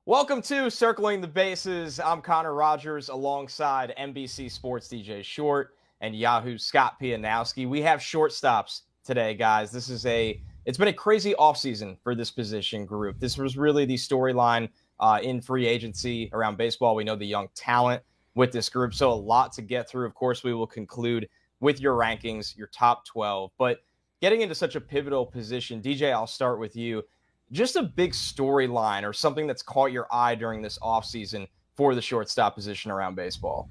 Welcome to Circling the Bases. I'm Connor Rogers alongside NBC Sports DJ Short and Yahoo Scott Pianowski. We have shortstops today, guys. It's been a crazy offseason for this position group. This was really the storyline in free agency around baseball. We know the young talent with this group, so a lot to get through. Of course, we will conclude with your rankings, your top 12. But getting into such a pivotal position, DJ, I'll start with you. Just a big storyline or something that's caught your eye during this offseason for the shortstop position around baseball.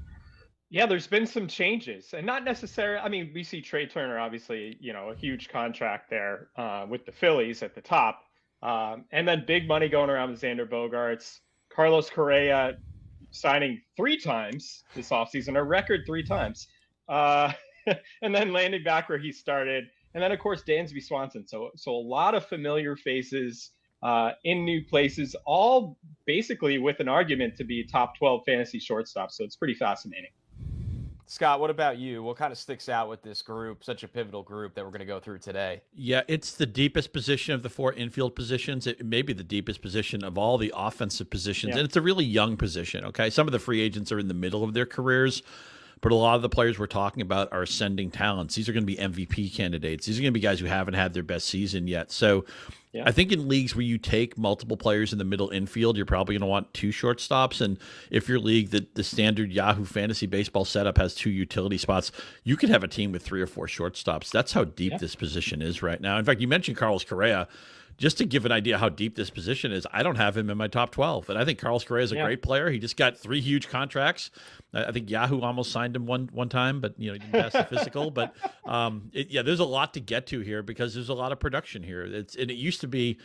Yeah, there's been some changes, and not necessarily. I mean, we see Trey Turner, obviously, a huge contract there with the Phillies at the top, and then big money going around with Xander Bogaerts, Carlos Correa signing 3 times this offseason, a record 3 times, uh, and then landing back where he started, and then of course Dansby Swanson. So a lot of familiar faces in new places, all basically with an argument to be top 12 fantasy shortstop. So it's pretty fascinating. Scott, what about you? What kind of sticks out with this group, such a pivotal group that we're going to go through today? Yeah, it's the deepest position of the 4 infield positions. It may be the deepest position of all the offensive positions, and it's a really young position, okay? Some of the free agents are in the middle of their careers, but a lot of the players we're talking about are ascending talents. These are going to be MVP candidates. These are going to be guys who haven't had their best season yet. So I think in leagues where you take multiple players in the middle infield, you're probably going to want 2 shortstops. And if your league, the standard Yahoo Fantasy Baseball setup has 2 utility spots, you could have a team with 3 or 4 shortstops. That's how deep this position is right now. In fact, you mentioned Carlos Correa. Just to give an idea how deep this position is, I don't have him in my top 12. And I think Carlos Correa is a great player. He just got 3 huge contracts. I think Yahoo almost signed him one time, but he didn't pass the physical. But there's a lot to get to here because there's a lot of production here. It used to be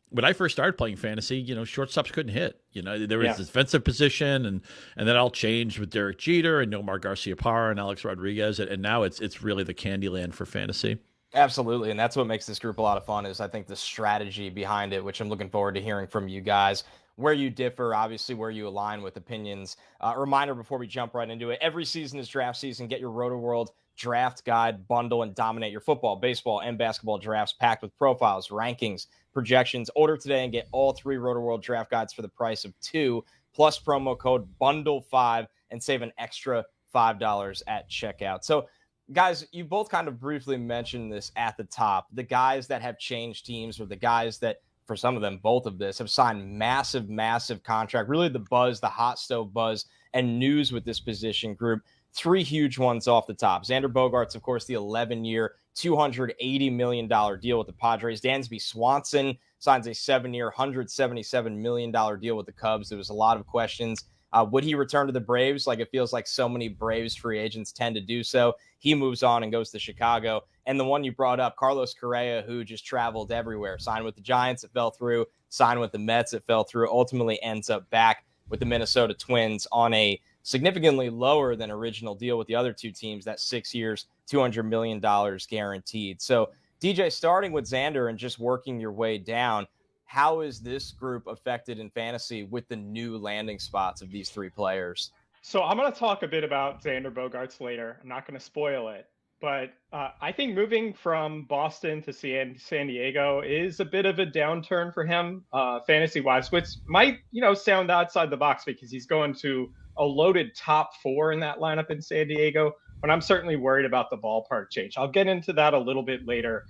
when I first started playing fantasy, shortstops couldn't hit. There was this defensive position, and that all changed with Derek Jeter and Nomar Garciaparra and Alex Rodriguez, and now it's really the candy land for fantasy. Absolutely, and that's what makes this group a lot of fun is I think the strategy behind it, which I'm looking forward to hearing from you guys. Where you differ, obviously where you align with opinions. A reminder before we jump right into it, every season is draft season. Get your RotoWorld draft guide bundle and dominate your football, baseball, and basketball drafts packed with profiles, rankings, projections. Order today and get all 3 RotoWorld draft guides for the price of 2, plus promo code BUNDLE5 and save an extra $5 at checkout. So guys, you both kind of briefly mentioned this at the top. The guys that have changed teams or the guys that, for some of them, both of this, have signed massive contract. Really the buzz, the hot stove buzz and news with this position group. 3 huge ones off the top. Xander Bogaerts, of course, the 11-year, $280 million deal with the Padres. Dansby Swanson signs a 7-year, $177 million deal with the Cubs. There was a lot of questions. Would he return to the Braves? Like it feels like so many Braves free agents tend to do so. He moves on and goes to Chicago. And the one you brought up, Carlos Correa, who just traveled everywhere, signed with the Giants, it fell through, signed with the Mets, it fell through, ultimately ends up back with the Minnesota Twins on a significantly lower than original deal with the other 2 teams, that 6 years, $200 million guaranteed. So DJ, starting with Xander and just working your way down, how is this group affected in fantasy with the new landing spots of these 3 players? So I'm going to talk a bit about Xander Bogaerts later. I'm not going to spoil it, but I think moving from Boston to San Diego is a bit of a downturn for him, fantasy-wise, which might, sound outside the box because he's going to a loaded top 4 in that lineup in San Diego. But I'm certainly worried about the ballpark change. I'll get into that a little bit later.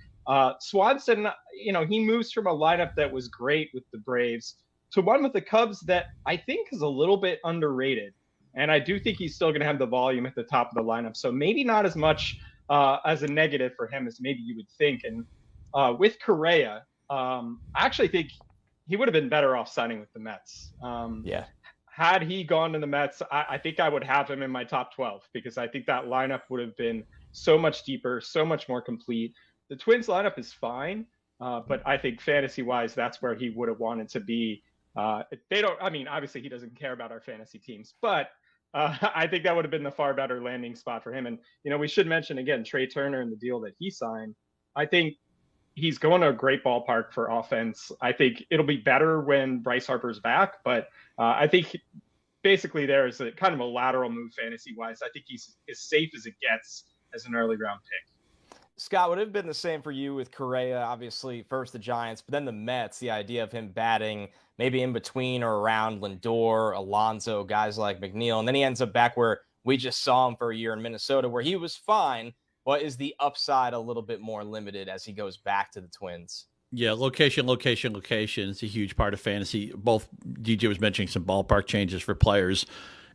Swanson, he moves from a lineup that was great with the Braves to one with the Cubs that I think is a little bit underrated. And I do think he's still going to have the volume at the top of the lineup. So maybe not as much as a negative for him as maybe you would think. And with Correa, I actually think he would have been better off signing with the Mets. Had he gone to the Mets, I think I would have him in my top 12 because I think that lineup would have been so much deeper, so much more complete. The Twins lineup is fine, but I think fantasy-wise, that's where he would have wanted to be. Obviously he doesn't care about our fantasy teams, but I think that would have been the far better landing spot for him. And, we should mention again, Trey Turner and the deal that he signed. I think he's going to a great ballpark for offense. I think it'll be better when Bryce Harper's back, but I think basically there is a kind of a lateral move fantasy wise. I think he's as safe as it gets as an early round pick. Scott, would it have been the same for you with Correa? Obviously, first the Giants, but then the Mets, the idea of him batting maybe in between or around Lindor, Alonso, guys like McNeil. And then he ends up back where we just saw him for a year in Minnesota, where he was fine, but is the upside a little bit more limited as he goes back to the Twins? Yeah, location is a huge part of fantasy. Both DJ was mentioning some ballpark changes for players.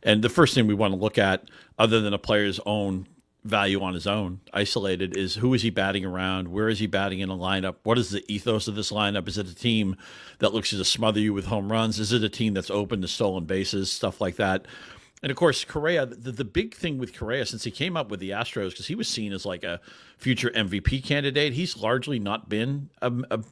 And the first thing we want to look at, other than a player's own value on his own, isolated, is who is he batting around? Where is he batting in a lineup? What is the ethos of this lineup? Is it a team that looks to smother you with home runs? Is it a team that's open to stolen bases, stuff like that? And of course, Correa, the big thing with Correa, since he came up with the Astros, because he was seen as like a future MVP candidate, he's largely not been a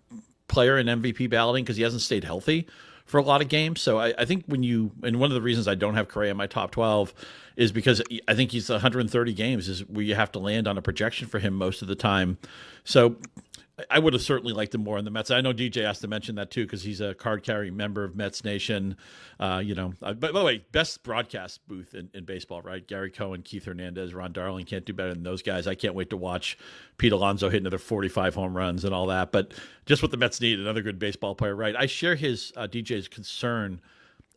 player in MVP balloting because he hasn't stayed healthy for a lot of games. So I think and one of the reasons I don't have Correa in my top 12 is because I think he's 130 games is where you have to land on a projection for him most of the time. So I would have certainly liked him more in the Mets. I know DJ has to mention that too because he's a card-carrying member of Mets Nation. By the way, best broadcast booth in baseball, right? Gary Cohen, Keith Hernandez, Ron Darling can't do better than those guys. I can't wait to watch Pete Alonso hit another 45 home runs and all that. But just what the Mets need, another good baseball player, right? I share his DJ's concern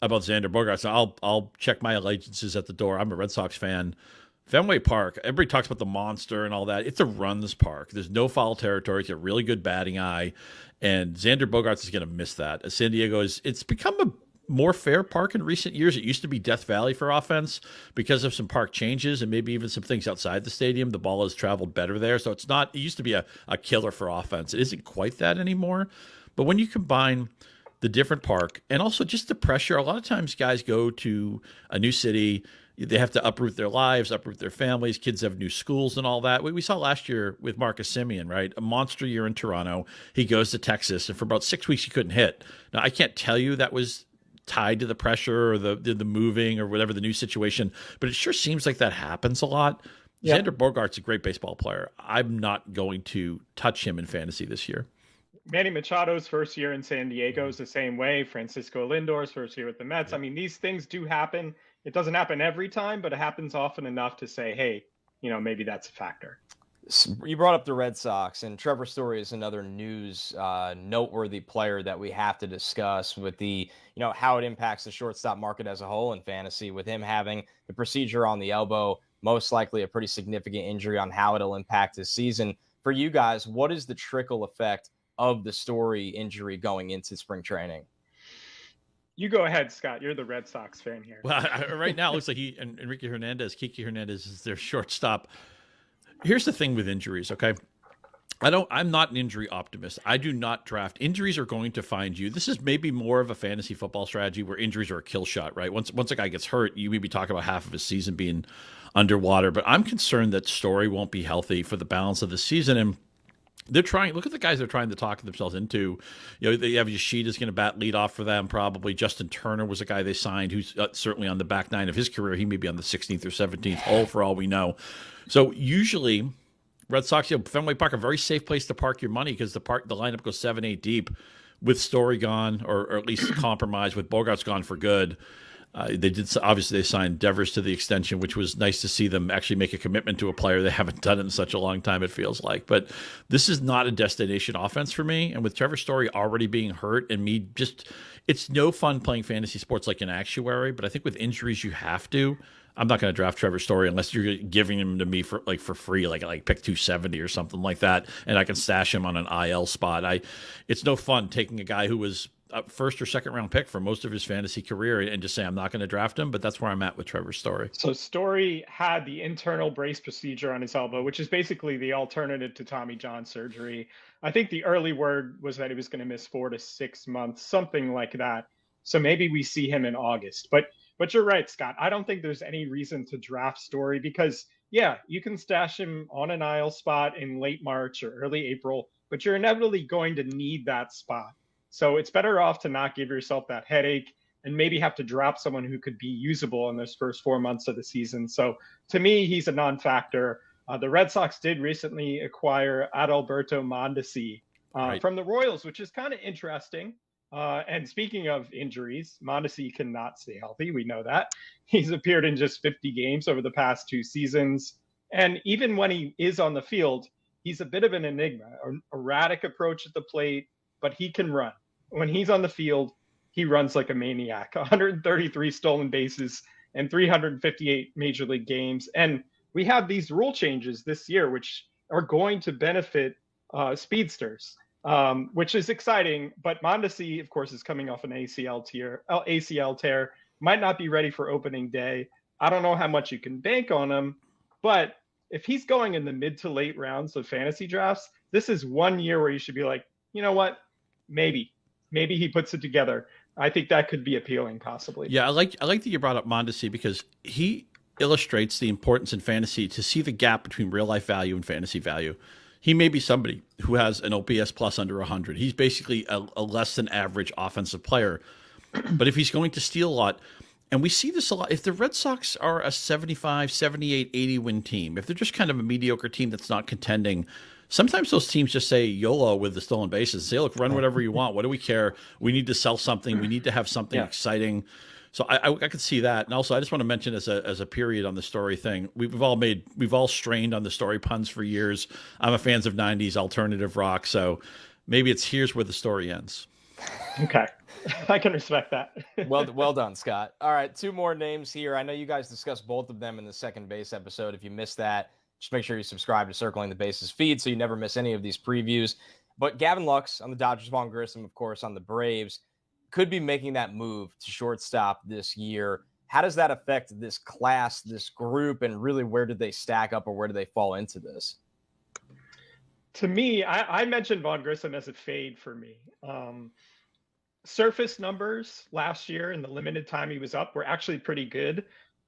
about Xander Bogaerts. So I'll check my allegiances at the door. I'm a Red Sox fan. Fenway Park, everybody talks about the monster and all that. It's a runs park. There's no foul territory. It's a really good batting eye. And Xander Bogaerts is going to miss that. San Diego it's become a more fair park in recent years. It used to be Death Valley for offense because of some park changes and maybe even some things outside the stadium. The ball has traveled better there. So it used to be a killer for offense. It isn't quite that anymore. But when you combine the different park and also just the pressure, a lot of times guys go to a new city, they have to uproot their lives, uproot their families. Kids have new schools and all that. We saw last year with Marcus Semien, right? A monster year in Toronto. He goes to Texas, and for about 6 weeks he couldn't hit. Now, I can't tell you that was tied to the pressure or the moving or whatever the new situation, but it sure seems like that happens a lot. Yeah. Xander Bogaerts a great baseball player. I'm not going to touch him in fantasy this year. Manny Machado's first year in San Diego is the same way. Francisco Lindor's first year with the Mets. I mean, these things do happen. It doesn't happen every time, but it happens often enough to say, hey, maybe that's a factor. You brought up the Red Sox, and Trevor Story is another noteworthy player that we have to discuss with the, how it impacts the shortstop market as a whole in fantasy, with him having the procedure on the elbow, most likely a pretty significant injury on how it'll impact his season. For you guys, what is the trickle effect of the Story injury going into spring training? You go ahead, Scott. You're the Red Sox fan here. Well, right now it looks like Kiki Hernandez is their shortstop. Here's the thing with injuries, okay? I'm not an injury optimist. I do not draft. Injuries are going to find you. This is maybe more of a fantasy football strategy where injuries are a kill shot, right? Once a guy gets hurt, you maybe talk about half of his season being underwater. But I'm concerned that Story won't be healthy for the balance of the season. And they're trying. Look at the guys they're trying to talk themselves into. They have Yoshida's going to bat lead off for them probably. Justin Turner was a guy they signed who's certainly on the back nine of his career. He may be on the 16th or 17th hole for all we know. So usually, Red Sox, Fenway Park, a very safe place to park your money because the lineup goes 7-8 deep with Story gone or at least compromised with Bogaerts gone for good. They signed Devers to the extension, which was nice to see them actually make a commitment to a player. They haven't done it in such a long time, it feels like. But this is not a destination offense for me. And with Trevor Story already being hurt and it's no fun playing fantasy sports like an actuary. But I think with injuries, you have to. I'm not going to draft Trevor Story unless you're giving him to me for free, like pick 270 or something like that, and I can stash him on an IL spot. It's no fun taking a guy who was a first or second round pick for most of his fantasy career and just say I'm not going to draft him. But that's where I'm at with Trevor Story. So Story had the internal brace procedure on his elbow, which is basically the alternative to Tommy John surgery. I think the early word was that he was going to miss 4 to 6 months, something like that. So maybe we see him in August. But you're right, Scott. I don't think there's any reason to draft Story because, you can stash him on an IL spot in late March or early April, but you're inevitably going to need that spot. So it's better off to not give yourself that headache and maybe have to drop someone who could be usable in those first 4 months of the season. So to me, he's a non-factor. The Red Sox did recently acquire Adalberto Mondesi from the Royals, which is kind of interesting. And speaking of injuries, Mondesi cannot stay healthy. We know that. He's appeared in just 50 games over the past 2 seasons. And even when he is on the field, he's a bit of an enigma, an erratic approach at the plate, but he can run. When he's on the field, he runs like a maniac. 133 stolen bases and 358 major league games. And we have these rule changes this year, which are going to benefit speedsters, which is exciting. But Mondesi, of course, is coming off an ACL tear, might not be ready for opening day. I don't know how much you can bank on him, but if he's going in the mid to late rounds of fantasy drafts, this is 1 year where you should be like, you know what, maybe he puts it together. I think that could be appealing, possibly. Yeah, I like that you brought up Mondesi because he illustrates the importance in fantasy to see the gap between real life value and fantasy value. He may be somebody who has an OPS plus under 100. He's basically a less than average offensive player. But if he's going to steal a lot, and we see this a lot, if the Red Sox are a 75, 78, 80 win team, if they're just kind of a mediocre team that's not contending, sometimes those teams just say YOLO with the stolen bases. Say, look, run whatever you want. What do we care? We need to sell something. We need to have something exciting. So I could see that. And also, I just want to mention as a period on the story thing, we've all strained on the story puns for years. I'm a fan of 90s alternative rock. So maybe it's here's where the story ends. Okay. I can respect that. Well done, Scott. All right, 2 more names here. I know you guys discussed both of them in the second base episode. If you missed that, just make sure you subscribe to Circling the Bases feed so you never miss any of these previews. But Gavin Lux on the Dodgers, Vaughn Grissom, of course, on the Braves, could be making that move to shortstop this year. How does that affect this class, this group, and really where do they stack up or where do they fall into this? To me, I mentioned Vaughn Grissom as a fade for me. Surface numbers last year in the limited time he was up were actually pretty good,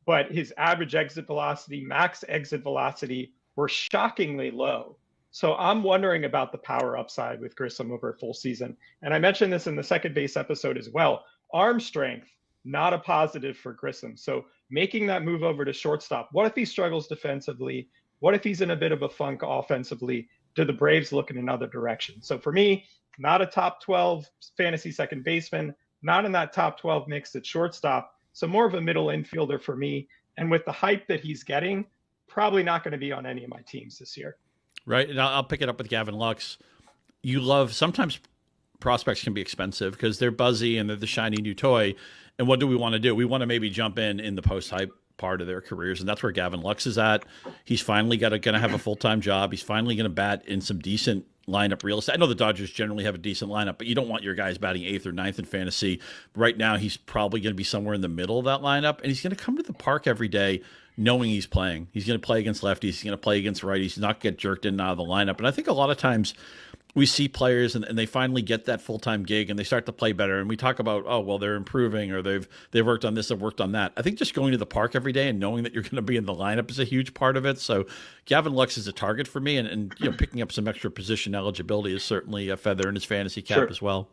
but his average exit velocity, max exit velocity were shockingly low. So I'm wondering about the power upside with Grissom over a full season. And I mentioned this in the second base episode as well. Arm strength, not a positive for Grissom. So making that move over to shortstop, what if he struggles defensively? What if he's in a bit of a funk offensively? Do the Braves look in another direction? So for me, not a top 12 fantasy second baseman, not in that top 12 mix at shortstop. So more of a middle infielder for me. And with the hype that he's getting, probably not going to be on any of my teams this year. Right. And I'll pick it up with Gavin Lux. Sometimes prospects can be expensive because they're buzzy and they're the shiny new toy. And what do we want to do? We want to maybe jump in the post-hype part of their careers. And that's where Gavin Lux is at. He's finally going to have a full-time job. He's finally going to bat in some decent lineup real estate. I know the Dodgers generally have a decent lineup, but you don't want your guys batting 8th or 9th in fantasy. Right now, he's probably going to be somewhere in the middle of that lineup, and he's going to come to the park every day knowing he's playing. He's going to play against lefties. He's going to play against righties. He's not get jerked in and out of the lineup. And I think a lot of times we see players and they finally get that full-time gig and they start to play better. And we talk about, oh, well, they're improving or they've worked on this, they've worked on that. I think just going to the park every day and knowing that you're going to be in the lineup is a huge part of it. So Gavin Lux is a target for me, and picking up some extra position eligibility is certainly a feather in his fantasy cap as well.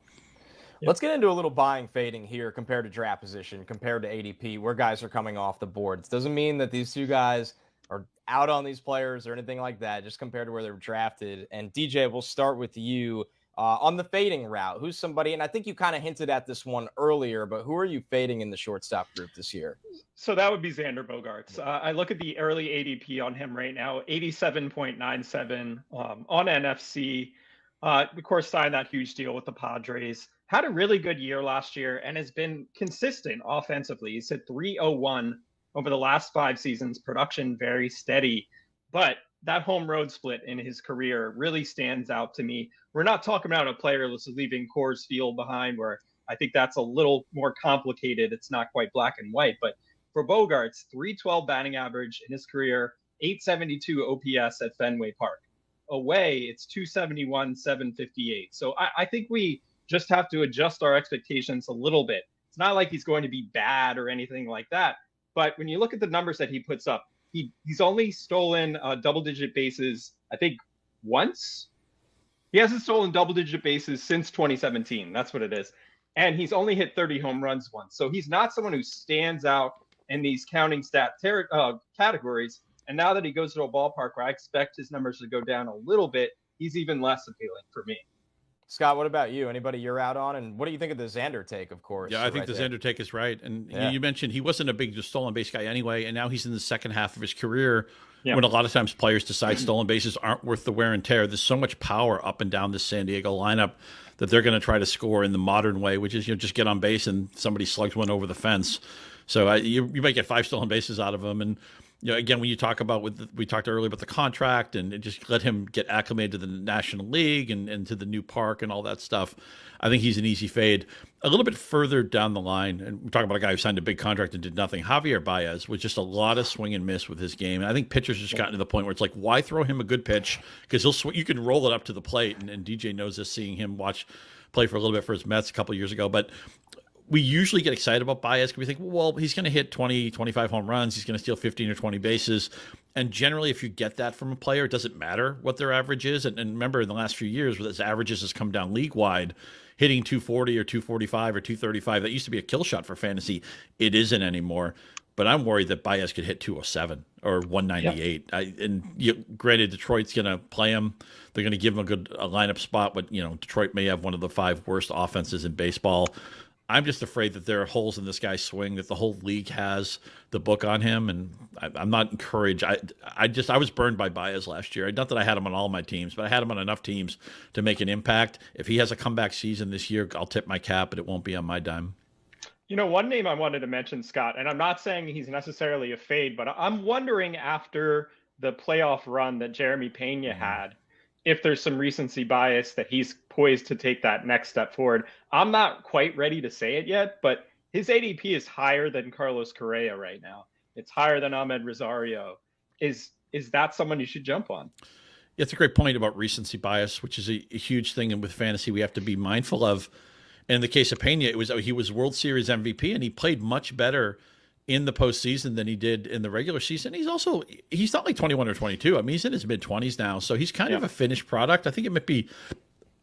Let's get into a little buying fading here compared to draft position, compared to ADP, where guys are coming off the boards. Doesn't mean that these two guys are out on these players or anything like that, just compared to where they were drafted. And DJ, we'll start with you on the fading route. Who's somebody, and I think you kind of hinted at this one earlier, but who are you fading in the shortstop group this year? So that would be Xander Bogaerts. I look at the early ADP on him right now, 87.97 on NFC. Of course, signed that huge deal with the Padres. Had a really good year last year and has been consistent offensively. He's hit .301 over the last 5 seasons. Production very steady, but that home road split in his career really stands out to me. We're not talking about a player that's leaving Coors Field behind, where I think that's a little more complicated. It's not quite black and white, but for Bogaerts, .312 batting average in his career, .872 OPS at Fenway Park. Away, it's .271, .758. So I think we just have to adjust our expectations a little bit. It's not like he's going to be bad or anything like that. But when you look at the numbers that he puts up, he's only stolen double-digit bases, I think, once. He hasn't stolen double-digit bases since 2017. That's what it is. And he's only hit 30 home runs once. So he's not someone who stands out in these counting stat categories. And now that he goes to a ballpark where I expect his numbers to go down a little bit, he's even less appealing for me. Scott, what about you? Anybody you're out on? And what do you think of the Xander take, of course? Yeah, I think right the there? Xander take is right. And Yeah. you mentioned he wasn't a big stolen base guy anyway, and now he's in the second half of his career Yeah. when a lot of times players decide stolen bases aren't worth the wear and tear. There's so much power up and down this San Diego lineup that they're going to try to score in the modern way, which is just get on base and somebody slugs one over the fence. So you might get 5 stolen bases out of him. And again, when you talk about we talked earlier about the contract and just let him get acclimated to the National League and to the new park and all that stuff, I think he's an easy fade. A little bit further down the line, and we're talking about a guy who signed a big contract and did nothing. Javier Baez was just a lot of swing and miss with his game, and I think pitchers just gotten to the point where it's like, why throw him a good pitch? Because you can roll it up to the plate, and DJ knows this, seeing him play for a little bit for his Mets a couple of years ago, but we usually get excited about Baez because we think, well, he's going to hit 20, 25 home runs. He's going to steal 15 or 20 bases. And generally, if you get that from a player, it doesn't matter what their average is. And remember, in the last few years, his averages has come down league-wide, hitting 240 or 245 or 235. That used to be a kill shot for fantasy. It isn't anymore. But I'm worried that Baez could hit 207 or 198. Yeah. Granted, Detroit's going to play him. They're going to give him a lineup spot, but Detroit may have one of the 5 worst offenses in baseball. I'm just afraid that there are holes in this guy's swing, that the whole league has the book on him, and I'm not encouraged. I was burned by Baez last year. Not that I had him on all my teams, but I had him on enough teams to make an impact. If he has a comeback season this year, I'll tip my cap, but it won't be on my dime. One name I wanted to mention, Scott, and I'm not saying he's necessarily a fade, but I'm wondering after the playoff run that Jeremy Pena had, if there's some recency bias that he's poised to take that next step forward. I'm not quite ready to say it yet, but his ADP is higher than Carlos Correa right now. It's higher than Ahmed Rosario. Is that someone you should jump on? Yeah, it's a great point about recency bias, which is a huge thing, and with fantasy we have to be mindful of. In the case of Pena, he was World Series MVP, and he played much better in the postseason than he did in the regular season. He's not like 21 or 22. I mean, he's in his mid-20s now, so he's kind of a finished product. I think it might be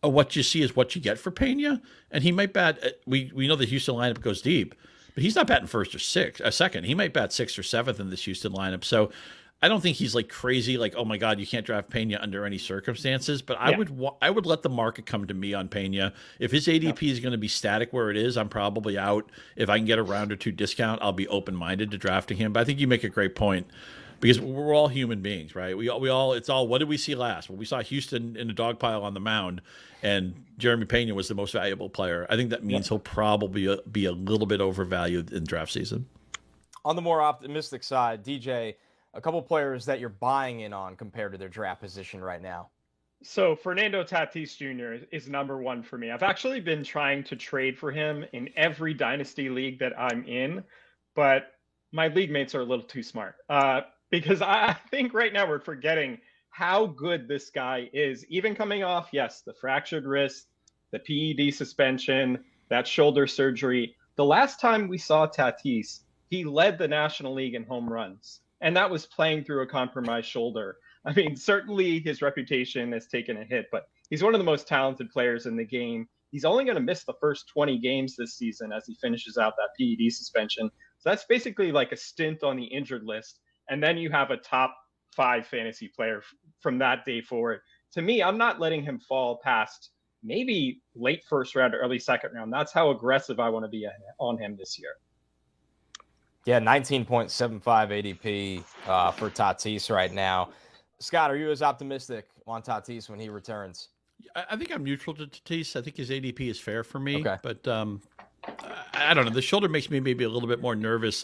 what you see is what you get for Pena, and he might bat. We know the Houston lineup goes deep, but he's not batting first or second. He might bat 6th or 7th in this Houston lineup. So I don't think he's like crazy, like, oh my God, you can't draft Pena under any circumstances. But I would let the market come to me on Pena. If his ADP is going to be static where it is, I'm probably out. If I can get a round or 2 discount, I'll be open-minded to drafting him. But I think you make a great point, because we're all human beings, right? We all it's all, what did we see last? Well, we saw Houston in a dog pile on the mound, and Jeremy Pena was the most valuable player. I think that means he'll probably be a little bit overvalued in draft season. On the more optimistic side, DJ, a couple players that you're buying in on compared to their draft position right now. So Fernando Tatis Jr. is number 1 for me. I've actually been trying to trade for him in every dynasty league that I'm in, but my league mates are a little too smart because I think right now we're forgetting how good this guy is. Even coming off, the fractured wrist, the PED suspension, that shoulder surgery. The last time we saw Tatis, he led the National League in home runs. And that was playing through a compromised shoulder. I mean, certainly his reputation has taken a hit, but he's one of the most talented players in the game. He's only going to miss the first 20 games this season as he finishes out that PED suspension. So that's basically like a stint on the injured list. And then you have a top 5 fantasy player from that day forward. To me, I'm not letting him fall past maybe late first round or early second round. That's how aggressive I want to be on him this year. Yeah, 19.75 ADP for Tatis right now. Scott, are you as optimistic on Tatis when he returns? I think I'm neutral to Tatis. I think his ADP is fair for me. Okay. But I don't know. The shoulder makes me maybe a little bit more nervous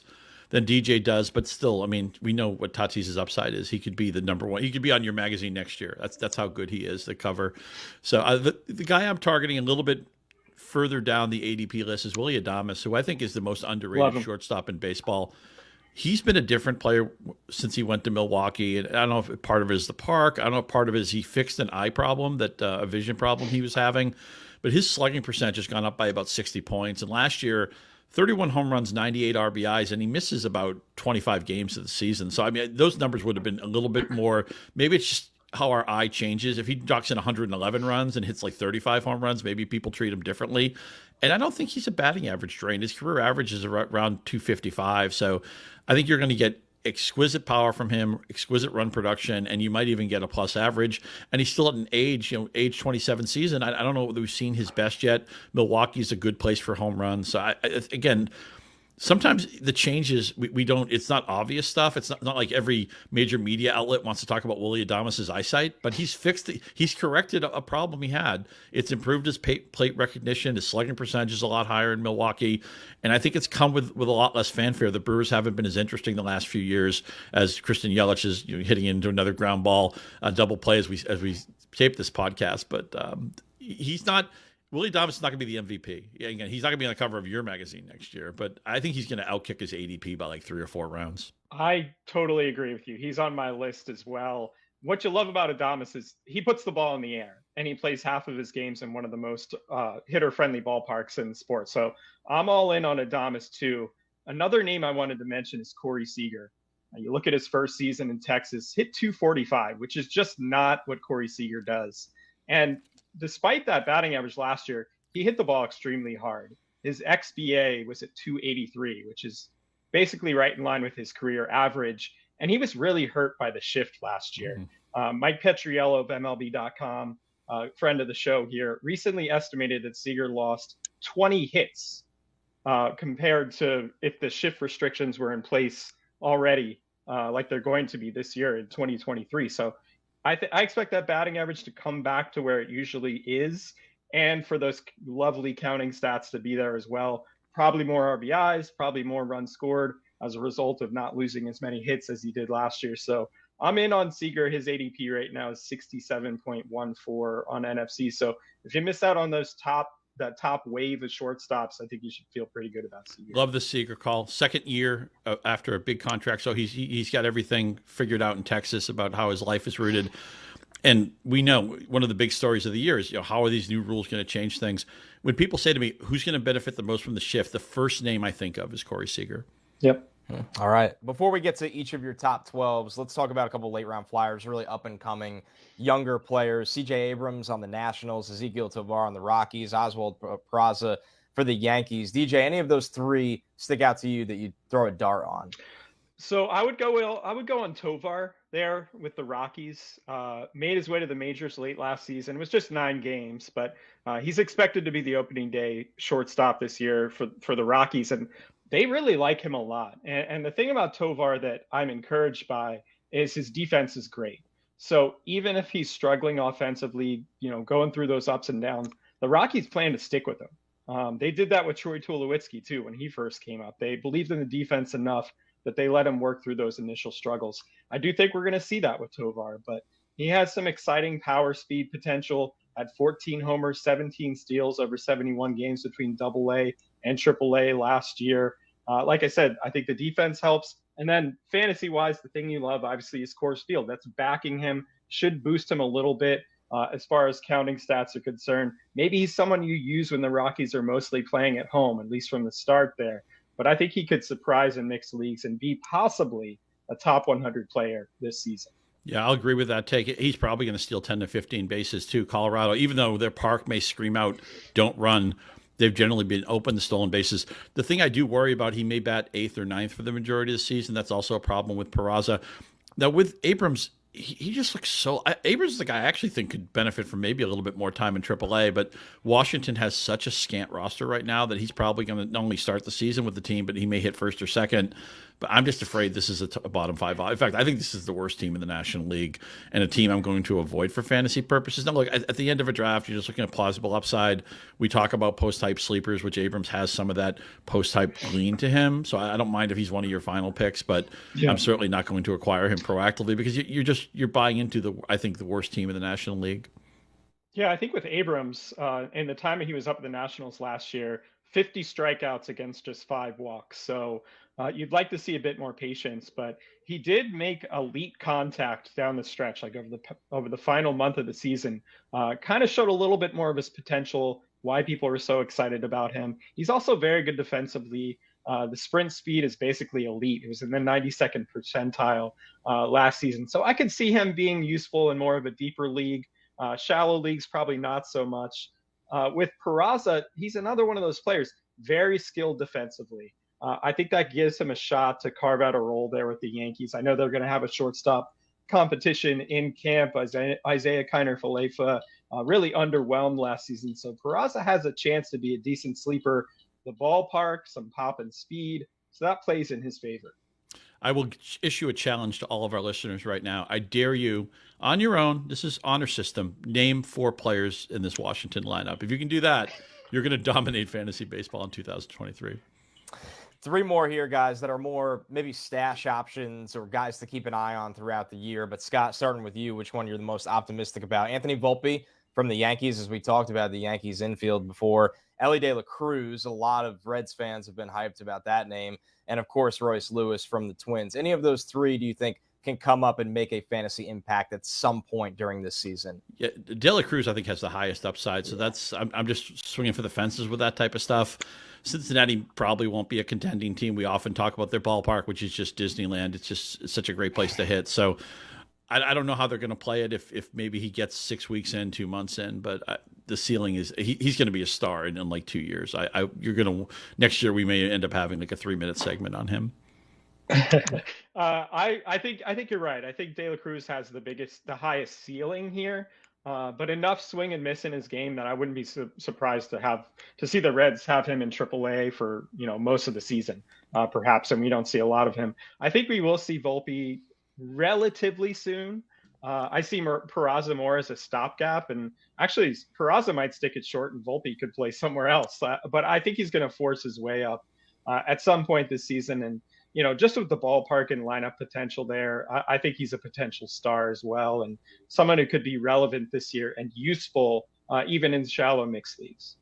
than DJ does. But still, I mean, we know what Tatis's upside is. He could be the number 1. He could be on your magazine next year. That's how good he is, the cover. So the guy I'm targeting a little bit further down the ADP list is Willy Adames, who I think is the most underrated shortstop in baseball. He's been a different player since he went to Milwaukee. And I don't know if part of it is the park. I don't know if part of it is he fixed an eye problem, a vision problem he was having. But his slugging percentage has gone up by about 60 points. And last year, 31 home runs, 98 RBIs, and he misses about 25 games of the season. So, I mean, those numbers would have been a little bit more. Maybe it's just how our eye changes. If he docks in 111 runs and hits like 35 home runs, maybe people treat him differently. And I don't think he's a batting average drain. His career average is around 255. So I think you're going to get exquisite power from him, exquisite run production, and you might even get a plus average. And he's still at an age, age 27 season. I don't know whether we've seen his best yet. Milwaukee's a good place for home runs. So again, sometimes the changes we don't, it's not obvious stuff. It's not like every major media outlet wants to talk about Willy Adames' eyesight, but he's he's corrected a problem he had. It's improved his plate recognition. His slugging percentage is a lot higher in Milwaukee. And I think it's come with a lot less fanfare. The Brewers haven't been as interesting the last few years as Christian Yelich is hitting into another ground ball, double play as we tape this podcast. But he's not. Willy Adames is not going to be the MVP. Again, he's not going to be on the cover of your magazine next year, but I think he's going to outkick his ADP by like 3 or 4 rounds. I totally agree with you. He's on my list as well. What you love about Adames is he puts the ball in the air, and he plays half of his games in one of the most hitter-friendly ballparks in the sport. So I'm all in on Adames too. Another name I wanted to mention is Corey Seager. You look at his first season in Texas, hit 245, which is just not what Corey Seager does. And despite that batting average last year, he hit the ball extremely hard. His XBA was at 283, which is basically right in line with his career average. And he was really hurt by the shift last year. Mike Petriello of MLB.com, friend of the show here, recently estimated that Seager lost 20 hits compared to if the shift restrictions were in place already, like they're going to be this year in 2023. So I expect that batting average to come back to where it usually is, and for those lovely counting stats to be there as well. Probably more RBIs, probably more runs scored as a result of not losing as many hits as he did last year. So I'm in on Seager. His ADP right now is 67.14 on NFC. So if you miss out on that top wave of shortstops, I think you should feel pretty good about Seager. Love the Seager call. Second year after a big contract, so he's got everything figured out in Texas about how his life is rooted. And we know one of the big stories of the year is, how are these new rules going to change things? When people say to me, who's going to benefit the most from the shift, the first name I think of is Corey Seager. Yep. All right. Before we get to each of your top 12s, let's talk about a couple late round flyers, really up and coming younger players. CJ Abrams on the Nationals, Ezequiel Tovar on the Rockies, Oswald Peraza for the Yankees. DJ, any of those three stick out to you that you throw a dart on? So I would go on Tovar there with the Rockies. Made his way to the majors late last season. It was just 9 games, but he's expected to be the opening day shortstop this year for the Rockies, and they really like him a lot. And the thing about Tovar that I'm encouraged by is his defense is great. So even if he's struggling offensively, going through those ups and downs, the Rockies plan to stick with him. They did that with Troy Tulowitzki too when he first came up. They believed in the defense enough that they let him work through those initial struggles. I do think we're going to see that with Tovar, but he has some exciting power speed potential. Had 14 homers, 17 steals over 71 games between AA and AAA last year. Like I said, I think the defense helps. And then fantasy-wise, the thing you love, obviously, is Coors Field. That's backing him, should boost him a little bit as far as counting stats are concerned. Maybe he's someone you use when the Rockies are mostly playing at home, at least from the start there. But I think he could surprise in mixed leagues and be possibly a top 100 player this season. Yeah, I'll agree with that take. He's probably going to steal 10 to 15 bases too. Colorado, even though their park may scream out, don't run, they've generally been open to stolen bases. The thing I do worry about, he may bat 8th or 9th for the majority of the season. That's also a problem with Peraza. Now with Abrams, he just looks so. Abrams is the guy I actually think could benefit from maybe a little bit more time in AAA, but Washington has such a scant roster right now that he's probably going to not only start the season with the team, but he may hit first or second. But I'm just afraid this is a bottom 5. In fact, I think this is the worst team in the National League and a team I'm going to avoid for fantasy purposes. Now, look, at the end of a draft, you're just looking at plausible upside. We talk about post-hype sleepers, which Abrams has some of that post-hype lean to him. So I don't mind if he's one of your final picks, but I'm certainly not going to acquire him proactively because you're buying into the worst team in the National League. Yeah, I think with Abrams, in the time he was up at the Nationals last year, 50 strikeouts against just 5 walks. So you'd like to see a bit more patience, but he did make elite contact down the stretch, like over the final month of the season. Kind of showed a little bit more of his potential, why people were so excited about him. He's also very good defensively. The sprint speed is basically elite. It was in the 92nd percentile last season. So I could see him being useful in more of a deeper league. Shallow leagues, probably not so much. With Peraza, he's another one of those players, very skilled defensively. I think that gives him a shot to carve out a role there with the Yankees. I know they're going to have a shortstop competition in camp. Isaiah Kiner-Falefa really underwhelmed last season. So Peraza has a chance to be a decent sleeper. The ballpark, some pop and speed. So that plays in his favor. I will issue a challenge to all of our listeners right now. I dare you, on your own, this is honor system, name 4 players in this Washington lineup. If you can do that, you're going to dominate fantasy baseball in 2023. 3 more here, guys, that are more maybe stash options or guys to keep an eye on throughout the year. But Scott, starting with you, which one you're the most optimistic about? Anthony Volpe from the Yankees, as we talked about the Yankees infield before. Elly De La Cruz, a lot of Reds fans have been hyped about that name. And, of course, Royce Lewis from the Twins. Any of those 3 do you think can come up and make a fantasy impact at some point during this season? Yeah, De La Cruz, I think, has the highest upside. So I'm just swinging for the fences with that type of stuff. Cincinnati probably won't be a contending team. We often talk about their ballpark, which is just Disneyland. It's such a great place to hit. So I don't know how they're going to play it if maybe he gets 6 weeks in, 2 months in, but the ceiling is he's going to be a star in like 2 years. Next year we may end up having like a 3-minute segment on him. I think you're right. I think De La Cruz has the highest ceiling here, but enough swing and miss in his game that I wouldn't be surprised to see the Reds have him in AAA for most of the season, perhaps, and we don't see a lot of him. I think we will see Volpe relatively soon. I see Peraza more as a stopgap, and actually Peraza might stick it short and Volpe could play somewhere else. But I think he's going to force his way up at some point this season. And, just with the ballpark and lineup potential there, I think he's a potential star as well, and someone who could be relevant this year and useful even in shallow mixed leagues.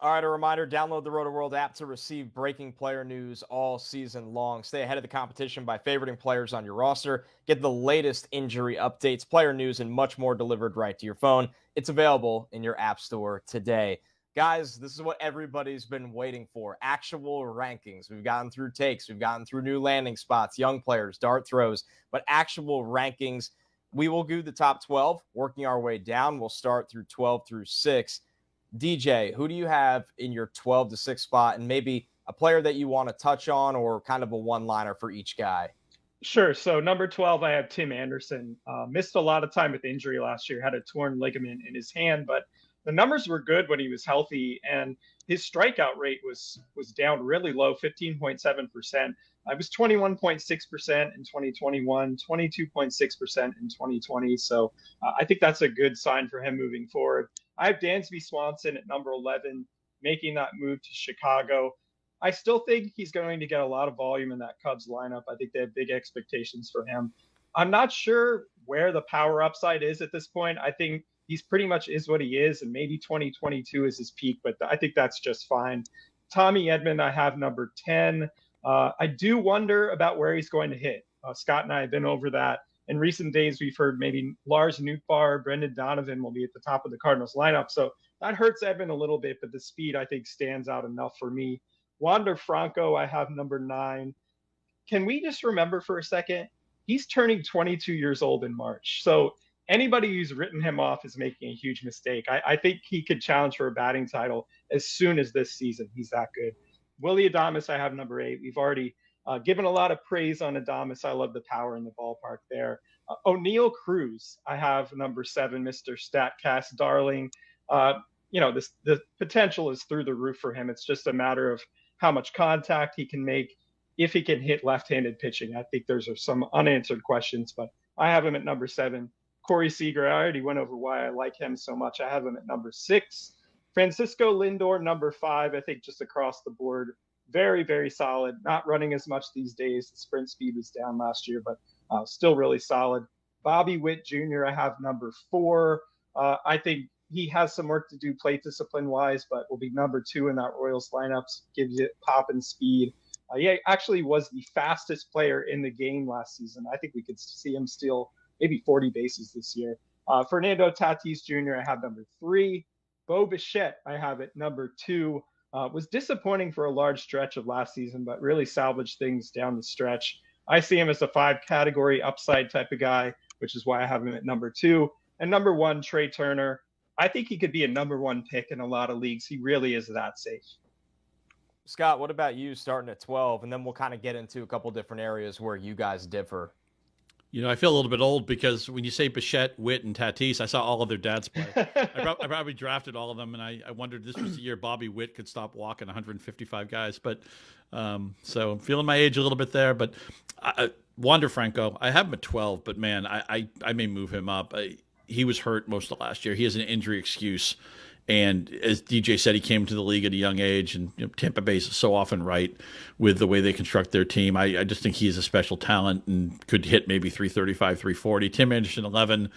All right, a reminder, download the Roto-World app to receive breaking player news all season long. Stay ahead of the competition by favoriting players on your roster. Get the latest injury updates, player news, and much more delivered right to your phone. It's available in your app store today. Guys, this is what everybody's been waiting for. Actual rankings. We've gotten through takes. We've gotten through new landing spots, young players, dart throws, but actual rankings. We will do the top 12, working our way down. We'll start through 12 through 6. DJ, who do you have in your 12 to 6 spot, and maybe a player that you want to touch on or kind of a one-liner for each guy? Sure. So number 12, I have Tim Anderson. Missed a lot of time with injury last year, had a torn ligament in his hand, but the numbers were good when he was healthy, and his strikeout rate was down really low, 15.7%. I was 21.6% in 2021, 22.6% in 2020. So I think that's a good sign for him moving forward. I have Dansby Swanson at number 11, making that move to Chicago. I still think he's going to get a lot of volume in that Cubs lineup. I think they have big expectations for him. I'm not sure where the power upside is at this point. I think he's pretty much is what he is, and maybe 2022 is his peak, but I think that's just fine. Tommy Edman, I have number 10. I do wonder about where he's going to hit. Scott and I have been over that. In recent days, we've heard maybe Lars Nootbaar, Brendan Donovan will be at the top of the Cardinals lineup. So that hurts Edman a little bit, but the speed, I think, stands out enough for me. Wander Franco, I have number 9. Can we just remember for a second, he's turning 22 years old in March. So anybody who's written him off is making a huge mistake. I think he could challenge for a batting title as soon as this season. He's that good. Willy Adames, I have number 8. We've already given a lot of praise on Adames. I love the power in the ballpark there. O'Neal Cruz, I have number 7, Mr. Statcast darling. The potential is through the roof for him. It's just a matter of how much contact he can make, if he can hit left-handed pitching. I think those are some unanswered questions, but I have him at number 7. Corey Seager, I already went over why I like him so much. I have him at number 6. Francisco Lindor, number 5. I think just across the board, very, very solid. Not running as much these days. The sprint speed was down last year, but still really solid. Bobby Witt Jr., I have number 4. I think he has some work to do plate discipline-wise, but will be number 2 in that Royals lineups. Gives you pop and speed. He actually was the fastest player in the game last season. I think we could see him steal maybe 40 bases this year. Fernando Tatis Jr., I have number 3. Bo Bichette, I have at number 2. Was disappointing for a large stretch of last season, but really salvaged things down the stretch. I see him as a 5-category upside type of guy, which is why I have him at number 2. And number 1, Trey Turner. I think he could be a number 1 pick in a lot of leagues. He really is that safe. Scott, what about you starting at 12? And then we'll kind of get into a couple different areas where you guys differ. I feel a little bit old because when you say Bichette, Witt, and Tatis, I saw all of their dads play. I probably drafted all of them, and I wondered this was the year Bobby Witt could stop walking 155 guys. But so I'm feeling my age a little bit there. But Wander Franco, I have him at 12, but man, I may move him up. He was hurt most of last year. He has an injury excuse. And as DJ said, he came to the league at a young age, and Tampa Bay is so often right with the way they construct their team. I just think he is a special talent and could hit maybe 335, 340. Tim Anderson, 11.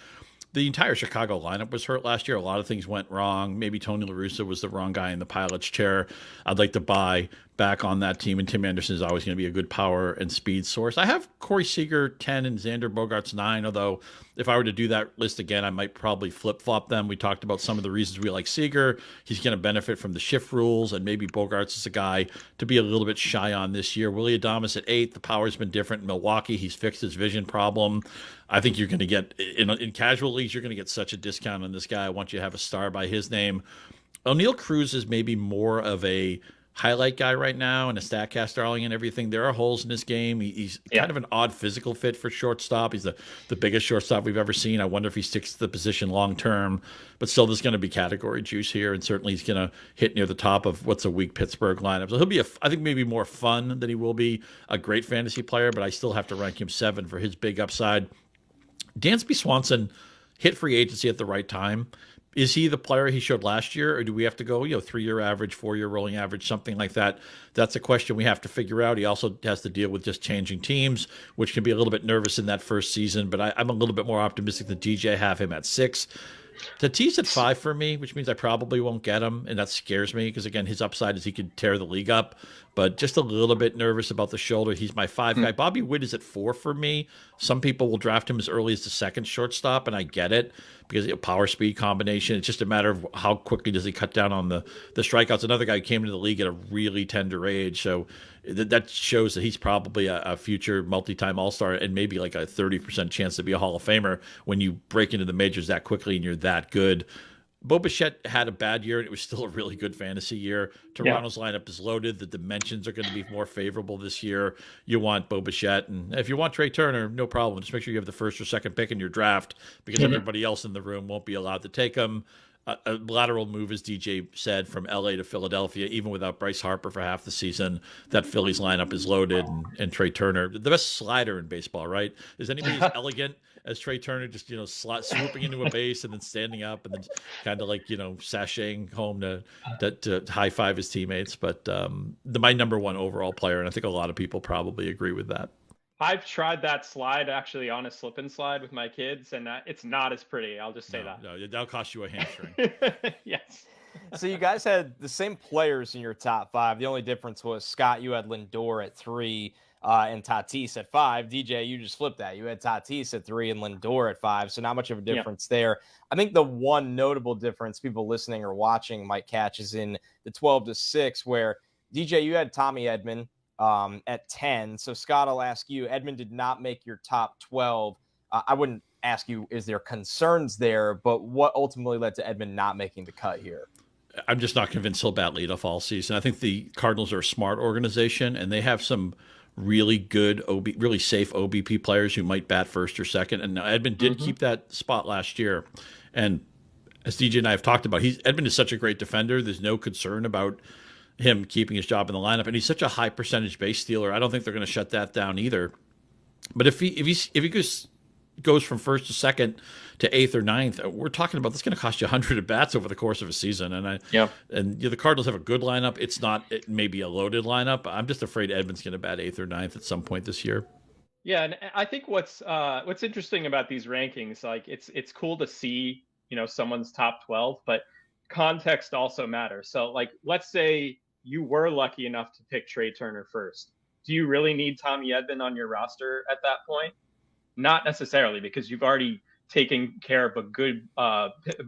The entire Chicago lineup was hurt last year. A lot of things went wrong. Maybe Tony La Russa was the wrong guy in the pilot's chair. I'd like to buy back on that team, and Tim Anderson is always going to be a good power and speed source. I have Corey Seager 10 and Xander Bogaerts 9, although if I were to do that list again, I might probably flip-flop them. We talked about some of the reasons we like Seager. He's going to benefit from the shift rules, and maybe Bogaerts is a guy to be a little bit shy on this year. Willie Adames at 8. The power's been different in Milwaukee. He's fixed his vision problem. I think you're going to get, in casual leagues, you're going to get such a discount on this guy. I want you to have a star by his name. O'Neill Cruz is maybe more of a highlight guy right now and a StatCast darling and everything. There are holes in his game. He's kind of an odd physical fit for shortstop. He's the biggest shortstop we've ever seen. I wonder if he sticks to the position long term, but still there's going to be category juice here, and certainly he's going to hit near the top of what's a weak Pittsburgh lineup. So he'll be, I think, maybe more fun than he will be a great fantasy player, but I still have to rank him 7 for his big upside. Dansby Swanson hit free agency at the right time. Is he the player he showed last year, or do we have to go, 3-year average, 4-year rolling average, something like that? That's a question we have to figure out. He also has to deal with just changing teams, which can be a little bit nervous in that first season, but I'm a little bit more optimistic than DJ. Have him at 6. Tatis at 5 for me, which means I probably won't get him, and that scares me because, again, his upside is he could tear the league up, but just a little bit nervous about the shoulder. He's my 5 guy. Bobby Witt is at 4 for me. Some people will draft him as early as the second shortstop, and I get it because power speed combination. It's just a matter of how quickly does he cut down on the strikeouts. Another guy who came into the league at a really tender age, so that shows that he's probably a future multi-time All-Star and maybe like a 30% chance to be a Hall of Famer when you break into the majors that quickly and you're that good. Bo Bichette had a bad year, and it was still a really good fantasy year. Toronto's lineup is loaded. The dimensions are going to be more favorable this year. You want Bo Bichette, and if you want Trey Turner, no problem. Just make sure you have the first or second pick in your draft because everybody else in the room won't be allowed to take him. A lateral move, as DJ said, from LA to Philadelphia, even without Bryce Harper for half the season. That Phillies lineup is loaded, and Trey Turner, the best slider in baseball, right? Is anybody as elegant as Trey Turner, just swooping into a base and then standing up and then kind of like sashaying home to high five his teammates? But my number 1 overall player, and I think a lot of people probably agree with that. I've tried that slide actually on a slip and slide with my kids, and it's not as pretty. I'll just say that. No, that'll cost you a hamstring. Yes. So you guys had the same players in your top 5. The only difference was, Scott, you had Lindor at 3 and Tatis at 5. DJ, you just flipped that. You had Tatis at 3 and Lindor at 5. So not much of a difference there. I think the one notable difference people listening or watching might catch is in the 12 to 6, where DJ, you had Tommy Edman at 10. So Scott, I'll ask you, Edman did not make your top 12. I wouldn't ask you, is there concerns there, but what ultimately led to Edman not making the cut here? I'm just not convinced he'll bat leadoff all season. I think the Cardinals are a smart organization, and they have some really good, really safe OBP players who might bat first or second. And Edman did keep that spot last year. And as DJ and I have talked about, Edman is such a great defender. There's no concern about him keeping his job in the lineup, and he's such a high percentage base stealer. I don't think they're going to shut that down either. But if he goes from first to second to 8th or 9th, we're talking about that's going to cost you 100 at bats over the course of a season. And the Cardinals have a good lineup. It may be a loaded lineup. I'm just afraid Edman's going to bat 8th or 9th at some point this year. Yeah, and I think what's interesting about these rankings, like it's cool to see someone's top 12, but context also matters. So like, let's say you were lucky enough to pick Trey Turner first. Do you really need Tommy Edman on your roster at that point? Not necessarily, because you've already taken care of a good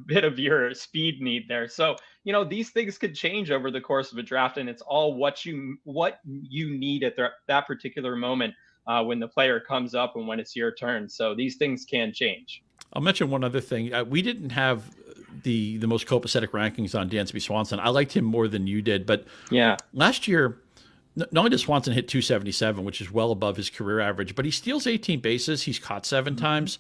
bit of your speed need there. So, these things could change over the course of a draft, and it's all what you need at that particular moment when the player comes up and when it's your turn. So these things can change. I'll mention one other thing. We didn't have the most copacetic rankings on Dansby Swanson. I liked him more than you did, but yeah, last year, not only does Swanson hit 277, which is well above his career average, but he steals 18 bases. He's caught 7 times.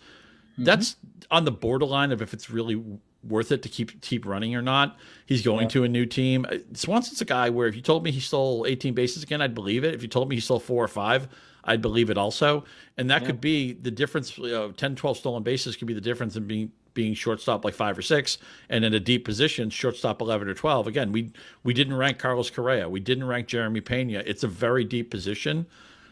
That's on the borderline of if it's really worth it to keep running or not. He's going to a new team. Swanson's a guy where if you told me he stole 18 bases again, I'd believe it. If you told me he stole 4 or 5, I'd believe it also. And that could be the difference. 10, 12 stolen bases could be the difference in being shortstop like 5 or 6, and in a deep position, shortstop 11 or 12. Again, we didn't rank Carlos Correa. We didn't rank Jeremy Pena. It's a very deep position.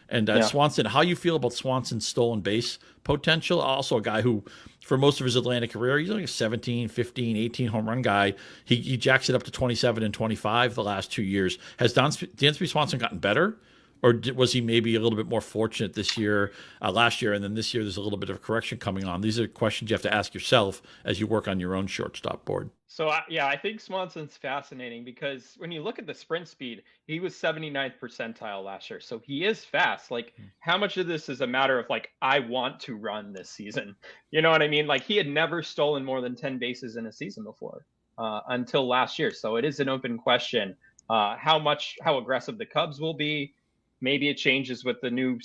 And Swanson, how you feel about Swanson's stolen base potential? Also a guy who, for most of his Atlanta career, he's like a 17, 15, 18 home run guy. He jacks it up to 27 and 25 the last 2 years. Has Dansby Swanson gotten better? Or was he maybe a little bit more fortunate this year, last year, and then this year there's a little bit of a correction coming on? These are questions you have to ask yourself as you work on your own shortstop board. So, I think Swanson's fascinating because when you look at the sprint speed, he was 79th percentile last year. So he is fast. Like, how much of this is a matter of, like, I want to run this season? You know what I mean? Like, he had never stolen more than 10 bases in a season before until last year. So it is an open question how aggressive the Cubs will be. Maybe it changes with the new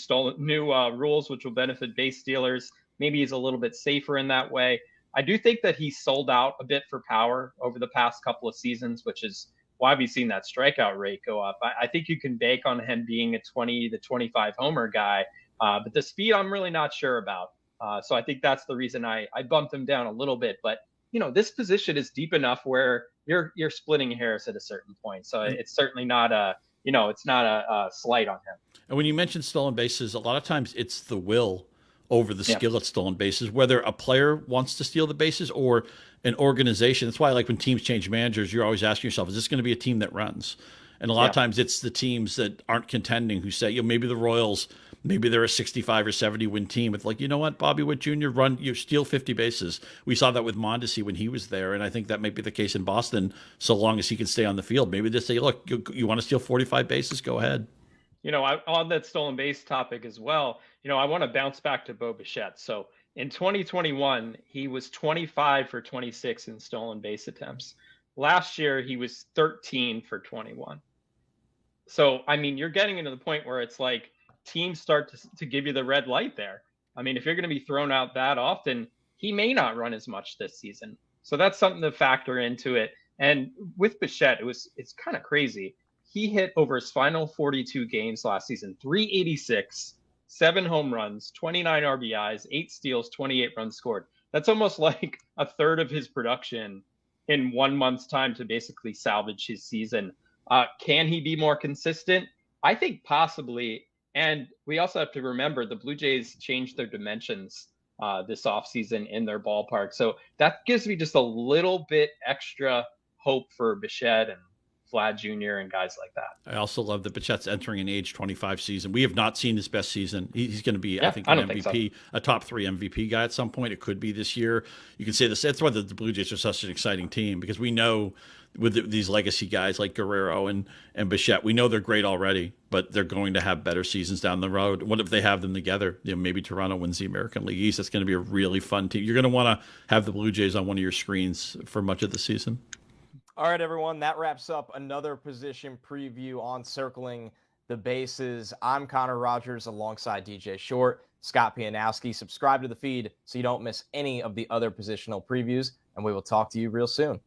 rules, which will benefit base stealers. Maybe he's a little bit safer in that way. I do think that he sold out a bit for power over the past couple of seasons, which is why we've seen that strikeout rate go up. I think you can bank on him being a 20 to 25 homer guy, but the speed I'm really not sure about. So I think that's the reason I bumped him down a little bit. But this position is deep enough where you're splitting hairs at a certain point. So it's certainly not it's not a slight on him. And when you mention stolen bases, a lot of times it's the will over the skill at stolen bases, whether a player wants to steal the bases or an organization. That's why, like, when teams change managers, you're always asking yourself, is this going to be a team that runs? And a lot of times it's the teams that aren't contending who say, maybe the Royals, maybe they're a 65 or 70 win team. It's like, you know what, Bobby Witt Jr., you steal 50 bases. We saw that with Mondesi when he was there, and I think that might be the case in Boston so long as he can stay on the field. Maybe they say, look, you want to steal 45 bases? Go ahead. On that stolen base topic as well, I want to bounce back to Bo Bichette. So in 2021, he was 25 for 26 in stolen base attempts. Last year, he was 13 for 21. So, I mean, you're getting into the point where it's like teams start to give you the red light there. I mean, if you're going to be thrown out that often, he may not run as much this season. So that's something to factor into it. And with Bichette, it's kind of crazy. He hit over his final 42 games last season, 386, 7 home runs, 29 RBIs, 8 steals, 28 runs scored. That's almost like a third of his production in 1 month's time to basically salvage his season. Can he be more consistent? I think possibly. And we also have to remember the Blue Jays changed their dimensions this offseason in their ballpark. So that gives me just a little bit extra hope for Bichette and Vlad Jr. and guys like that. I also love that Bichette's entering an age 25 season. We have not seen his best season. He's going to be, I think, an MVP, a top 3 MVP guy at some point. It could be this year. You can say this. That's why the Blue Jays are such an exciting team, because we know with these legacy guys like Guerrero and Bichette, we know they're great already, but they're going to have better seasons down the road. What if they have them together? Maybe Toronto wins the American League East. That's going to be a really fun team. You're going to want to have the Blue Jays on one of your screens for much of the season. All right, everyone, that wraps up another position preview on Circling the Bases. I'm Connor Rogers alongside DJ Short, Scott Pianowski. Subscribe to the feed so you don't miss any of the other positional previews, and we will talk to you real soon.